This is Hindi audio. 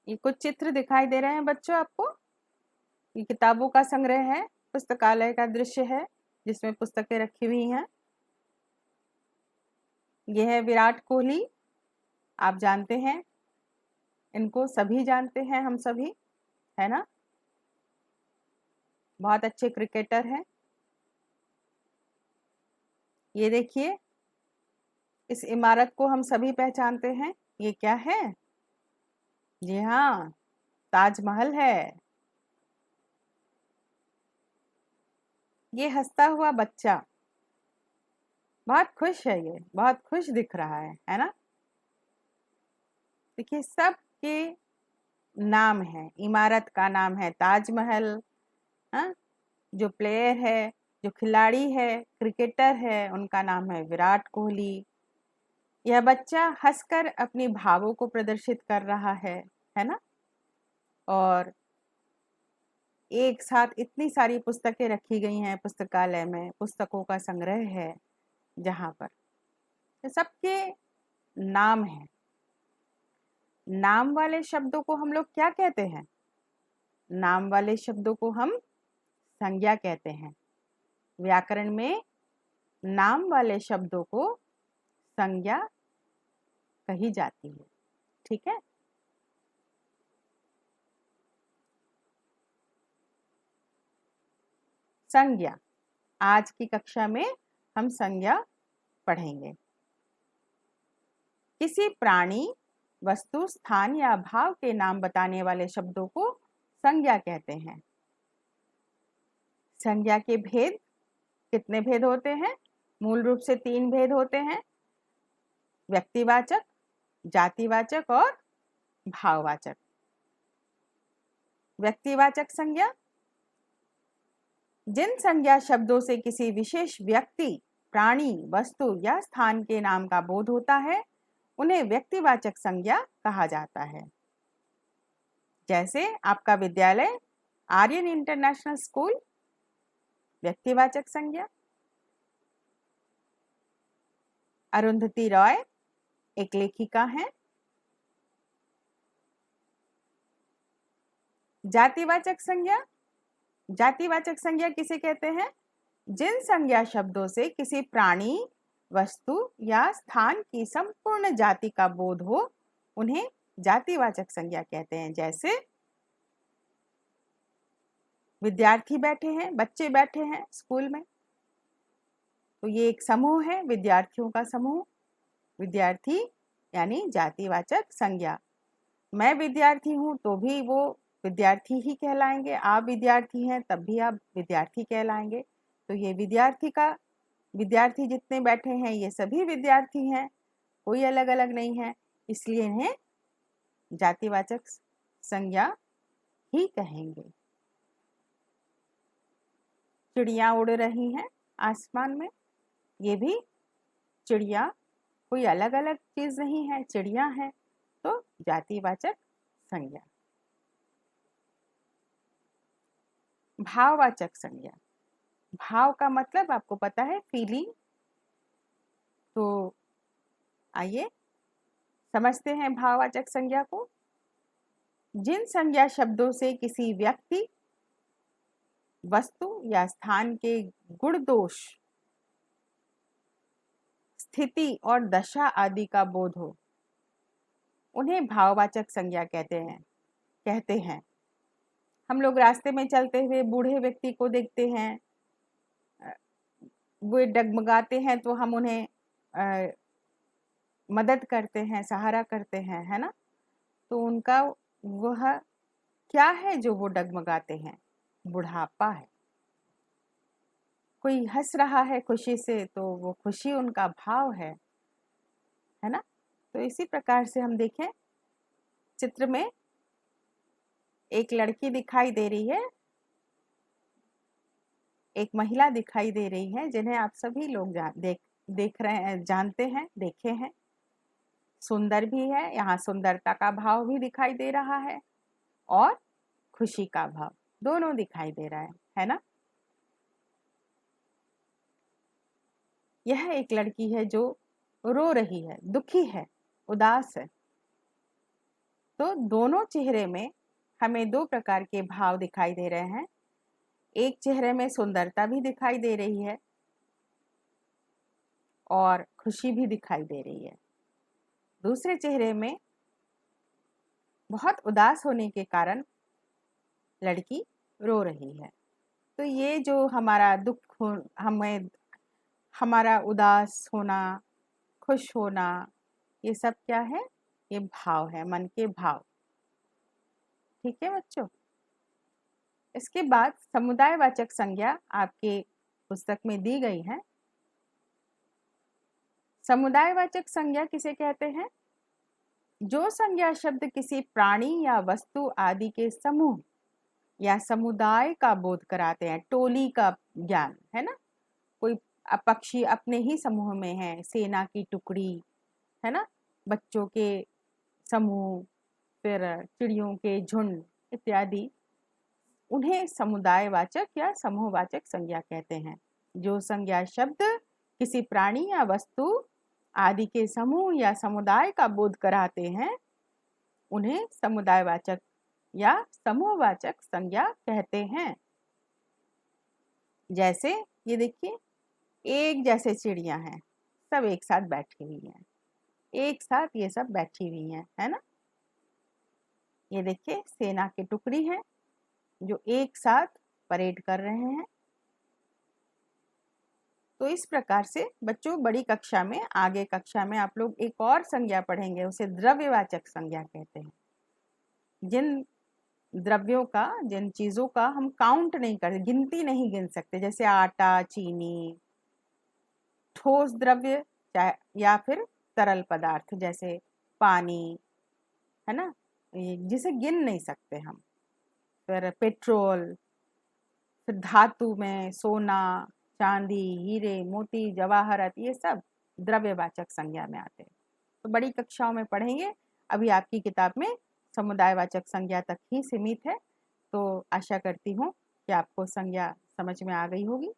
ये कुछ चित्र दिखाई दे रहे हैं बच्चों आपको। ये किताबों का संग्रह है, पुस्तकालय का दृश्य है जिसमें पुस्तकें रखी हुई हैं। यह है विराट कोहली, आप जानते हैं इनको, सभी जानते हैं, हम सभी, है ना। बहुत अच्छे क्रिकेटर हैं। ये देखिए, इस इमारत को हम सभी पहचानते हैं। ये क्या है? जी हाँ, ताजमहल है। ये हंसता हुआ बच्चा बहुत खुश है, ये बहुत खुश दिख रहा है ना। देखिए, सबके नाम है, इमारत का नाम है ताजमहल। हाँ, जो प्लेयर है, जो खिलाड़ी है, क्रिकेटर है, उनका नाम है विराट कोहली। यह बच्चा हंसकर अपनी भावों को प्रदर्शित कर रहा है ना। और एक साथ इतनी सारी पुस्तकें रखी गई हैं पुस्तकालय में, पुस्तकों का संग्रह है जहाँ पर सबके नाम है। नाम वाले शब्दों को हम लोग क्या कहते हैं? नाम वाले शब्दों को हम संज्ञा कहते हैं। व्याकरण में नाम वाले शब्दों को संज्ञा कही जाती है। ठीक है। संज्ञा, आज की कक्षा में हम संज्ञा पढ़ेंगे। किसी प्राणी, वस्तु, स्थान या भाव के नाम बताने वाले शब्दों को संज्ञा कहते हैं। संज्ञा के भेद, कितने भेद होते हैं? मूल रूप से 3 भेद होते हैं: व्यक्तिवाचक, जातिवाचक और भाववाचक। व्यक्तिवाचक संज्ञा, जिन संज्ञा शब्दों से किसी विशेष व्यक्ति, प्राणी, वस्तु या स्थान के नाम का बोध होता है, उन्हें व्यक्तिवाचक संज्ञा कहा जाता है। जैसे आपका विद्यालय आर्यन इंटरनेशनल स्कूल, व्यक्तिवाचक संज्ञा। अरुंधति रॉय एक लेखिका हैं। जातिवाचक संज्ञा, जातिवाचक संज्ञा किसे कहते हैं? जिन संज्ञा शब्दों से किसी प्राणी, वस्तु या स्थान की संपूर्ण जाति का बोध हो, उन्हें जातिवाचक संज्ञा कहते हैं। जैसे विद्यार्थी बैठे हैं, बच्चे बैठे हैं स्कूल में, तो ये एक समूह है, विद्यार्थियों का समूह। विद्यार्थी यानी जातिवाचक संज्ञा। मैं विद्यार्थी हूं तो भी वो विद्यार्थी ही कहलाएंगे, आप विद्यार्थी हैं तब भी आप विद्यार्थी कहलाएंगे। तो ये विद्यार्थी का, विद्यार्थी जितने बैठे हैं ये सभी विद्यार्थी हैं, कोई अलग अलग नहीं है, इसलिए इन्हें जातिवाचक संज्ञा ही कहेंगे। चिड़िया उड़ रही हैं आसमान में, ये भी चिड़िया, कोई अलग अलग चीज नहीं है, चिड़िया है, तो जातिवाचक संज्ञा। भाववाचक संज्ञा, भाव का मतलब आपको पता है, फीलिंग। तो आइए समझते हैं भाववाचक संज्ञा को। जिन संज्ञा शब्दों से किसी व्यक्ति, वस्तु या स्थान के गुण, दोष, स्थिति और दशा आदि का बोध हो, उन्हें भाववाचक संज्ञा कहते हैं। हम लोग रास्ते में चलते हुए बूढ़े व्यक्ति को देखते हैं, वो डगमगाते हैं तो हम उन्हें मदद करते हैं, सहारा करते हैं, है ना। तो उनका वह क्या है जो वो डगमगाते हैं? बुढ़ापा है। कोई हंस रहा है खुशी से तो वो खुशी उनका भाव है ना। तो इसी प्रकार से हम देखें, चित्र में एक लड़की दिखाई दे रही है, एक महिला दिखाई दे रही है, जिन्हें आप सभी लोग देख रहे हैं, जानते हैं, देखे हैं। सुंदर भी है, यहाँ सुंदरता का भाव भी दिखाई दे रहा है और खुशी का भाव, दोनों दिखाई दे रहा है ना। यह एक लड़की है जो रो रही है, दुखी है, उदास है। तो तो दोनों चेहरे में हमें दो प्रकार के भाव दिखाई दे रहे हैं। एक चेहरे में सुंदरता भी दिखाई दे रही है और खुशी भी दिखाई दे रही है। दूसरे चेहरे में बहुत उदास होने के कारण लड़की रो रही है। तो ये जो हमारा दुख हो, हमें हमारा उदास होना, खुश होना, ये सब क्या है? ये भाव है, मन के भाव। ठीक है बच्चों। इसके बाद समुदायवाचक संज्ञा आपके पुस्तक में दी गई है। समुदायवाचक संज्ञा किसे कहते हैं? जो संज्ञा शब्द किसी प्राणी या वस्तु आदि के समूह या समुदाय का बोध कराते हैं। टोली का ज्ञान है ना, कोई पक्षी अपने ही समूह में है, सेना की टुकड़ी है ना, बच्चों के समूह, फिर चिड़ियों के झुंड इत्यादि, उन्हें समुदायवाचक या समूहवाचक संज्ञा कहते हैं। जो संज्ञा शब्द किसी प्राणी या वस्तु आदि के समूह या समुदाय का बोध कराते हैं, उन्हें समुदायवाचक या समूहवाचक संज्ञा कहते हैं। जैसे ये देखिए, एक जैसे चिड़िया हैं, सब एक साथ बैठी हुई हैं, एक साथ ये सब बैठी हुई हैं, है ना। ये देखिए सेना की टुकड़ी है जो एक साथ परेड कर रहे हैं। तो इस प्रकार से बच्चों बड़ी कक्षा में, आगे कक्षा में आप लोग एक और संज्ञा पढ़ेंगे, उसे द्रव्यवाचक संज्ञा कहते हैं। जिन द्रव्यों का, जिन चीजों का हम काउंट नहीं कर, गिनती नहीं गिन सकते, जैसे आटा, चीनी, ठोस द्रव्य या फिर तरल पदार्थ जैसे पानी, है ना, जिसे गिन नहीं सकते हम। फिर पेट्रोल, फिर धातु में सोना, चांदी, हीरे, मोती, जवाहरत, ये सब द्रव्यवाचक संज्ञा में आते हैं। तो बड़ी कक्षाओं में पढ़ेंगे। अभी आपकी किताब में समुदायवाचक संज्ञा तक ही सीमित है। तो आशा करती हूँ कि आपको संज्ञा समझ में आ गई होगी।